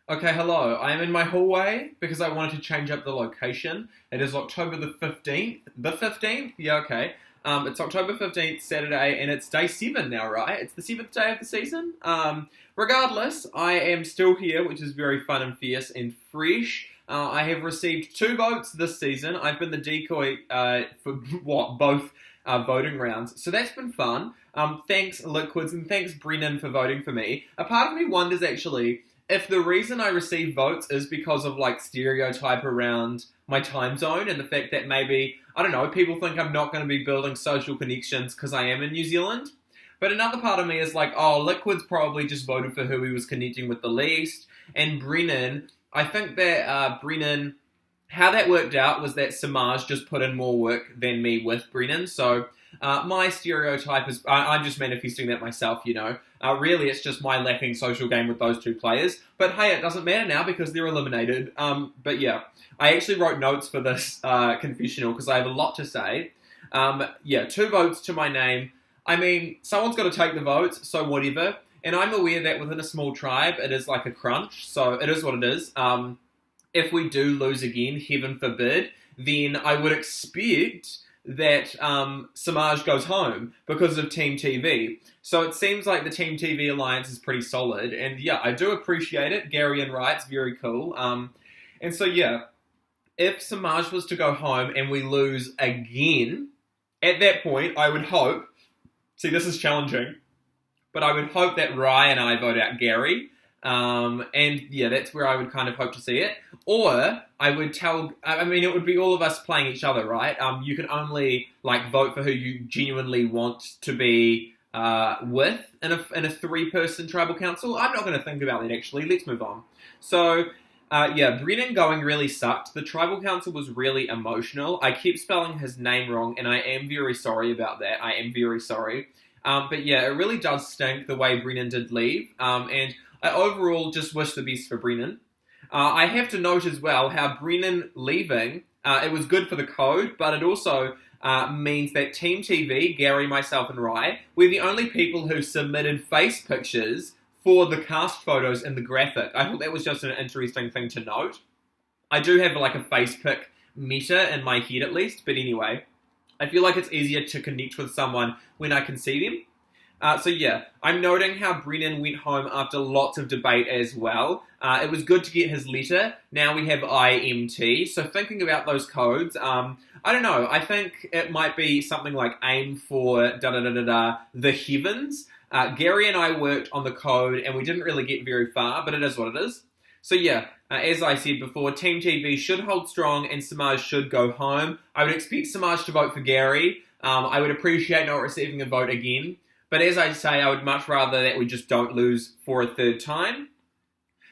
Okay, hello. I am in my hallway because I wanted to change up the location. It is October the 15th. The 15th? Yeah, okay. It's October 15th, Saturday, and it's day 7 now, right? It's the 7th day of the season. Regardless, I am still here, which is very fun and fierce and fresh. I have received 2 votes this season. I've been the decoy for both voting rounds. So that's been fun. Thanks, Liquids, and thanks, Brennan, for voting for me. A part of me wonders, actually, if the reason I receive votes is because of like stereotype around my time zone and the fact that maybe, I don't know, people think I'm not going to be building social connections because I am in New Zealand. But another part of me is like, oh, Liquid's probably just voted for who he was connecting with the least. And Brennan, I think that Brennan, how that worked out was that Samaj just put in more work than me with Brennan. So my stereotype is, I'm just manifesting that myself, you know. Really, it's just my lacking social game with those 2 players. But hey, it doesn't matter now because they're eliminated. But yeah, I actually wrote notes for this confessional because I have a lot to say. Yeah, 2 votes to my name. I mean, someone's got to take the votes, so whatever. And I'm aware that within a small tribe, it is like a crunch, so it is what it is. If we do lose again, heaven forbid, then I would expect that Samaj goes home because of Team TV. So it seems like the Team TV alliance is pretty solid. And yeah, I do appreciate it. Gary and Wright's very cool. And so yeah, if Samaj was to go home and we lose again, at that point, I would hope, see, this is challenging, but I would hope that Rye and I vote out Gary. And yeah, that's where I would kind of hope to see it. Or I would it would be all of us playing each other, right? You can only like vote for who you genuinely want to be with in a 3-person tribal council. I'm not going to think about that actually. Let's move on. So yeah, Brennan going really sucked. The tribal council was really emotional. I keep spelling his name wrong, and I am very sorry about that. I am very sorry. But yeah, it really does stink the way Brennan did leave. And I overall just wish the best for Brennan. I have to note as well how Brennan leaving, it was good for the code, but it also means that Team TV, Gary, myself, and Rye, we're the only people who submitted face pictures for the cast photos in the graphic. I thought that was just an interesting thing to note. I do have like a face pic meta in my head at least, but anyway, I feel like it's easier to connect with someone when I can see them. So yeah, I'm noting how Brennan went home after lots of debate as well. It was good to get his letter. Now we have IMT. So thinking about those codes, I don't know. I think it might be something like aim for the heavens. Gary and I worked on the code and we didn't really get very far, but it is what it is. So yeah, as I said before, Team TV should hold strong and Samaj should go home. I would expect Samaj to vote for Gary. I would appreciate not receiving a vote again. But as I say, I would much rather that we just don't lose for a 3rd time.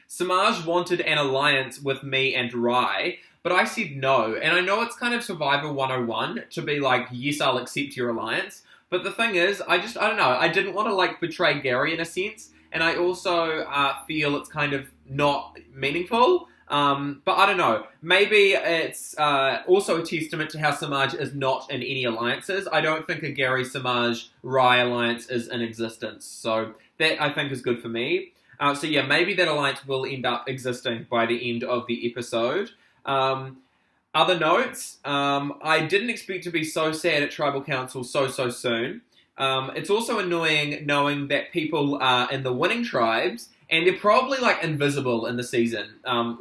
Samaj wanted an alliance with me and Rye, but I said no. And I know it's kind of Survivor 101 to be like, yes, I'll accept your alliance. But the thing is, I don't know. I didn't want to like betray Gary in a sense. And I also feel it's kind of not meaningful. But I don't know. Maybe it's also a testament to how Samaj is not in any alliances. I don't think a Gary Samaj Rye alliance is in existence. So that I think is good for me. So yeah, maybe that alliance will end up existing by the end of the episode. Other notes, I didn't expect to be so sad at Tribal Council so soon. It's also annoying knowing that people are in the winning tribes and they're probably like invisible in the season.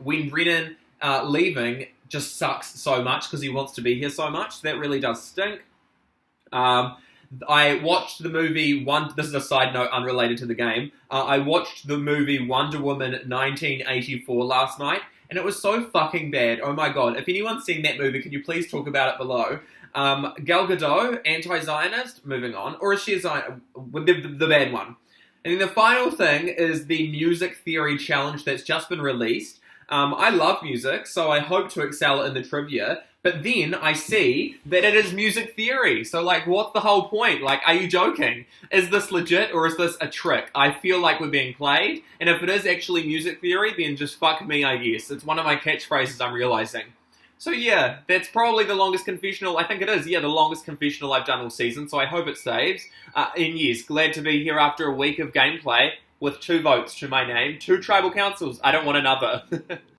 When Brennan leaving just sucks so much because he wants to be here so much. That really does stink. I watched the movie this is a side note unrelated to the game. I watched the movie Wonder Woman 1984 last night and it was so fucking bad. Oh my god. If anyone's seen that movie, can you please talk about it below? Gal Gadot, anti-Zionist, moving on. Or is she a Zionist? The bad one. And then the final thing is the music theory challenge that's just been released. I love music, so I hope to excel in the trivia. But then I see that it is music theory. So, like, what's the whole point? Like, are you joking? Is this legit or is this a trick? I feel like we're being played. And if it is actually music theory, then just fuck me, I guess. It's one of my catchphrases I'm realizing. So yeah, that's probably the longest confessional. I think it is, yeah, the longest confessional I've done all season, so I hope it saves. And yes, glad to be here after a week of gameplay. with 2 votes to my name. 2 tribal councils. I don't want another.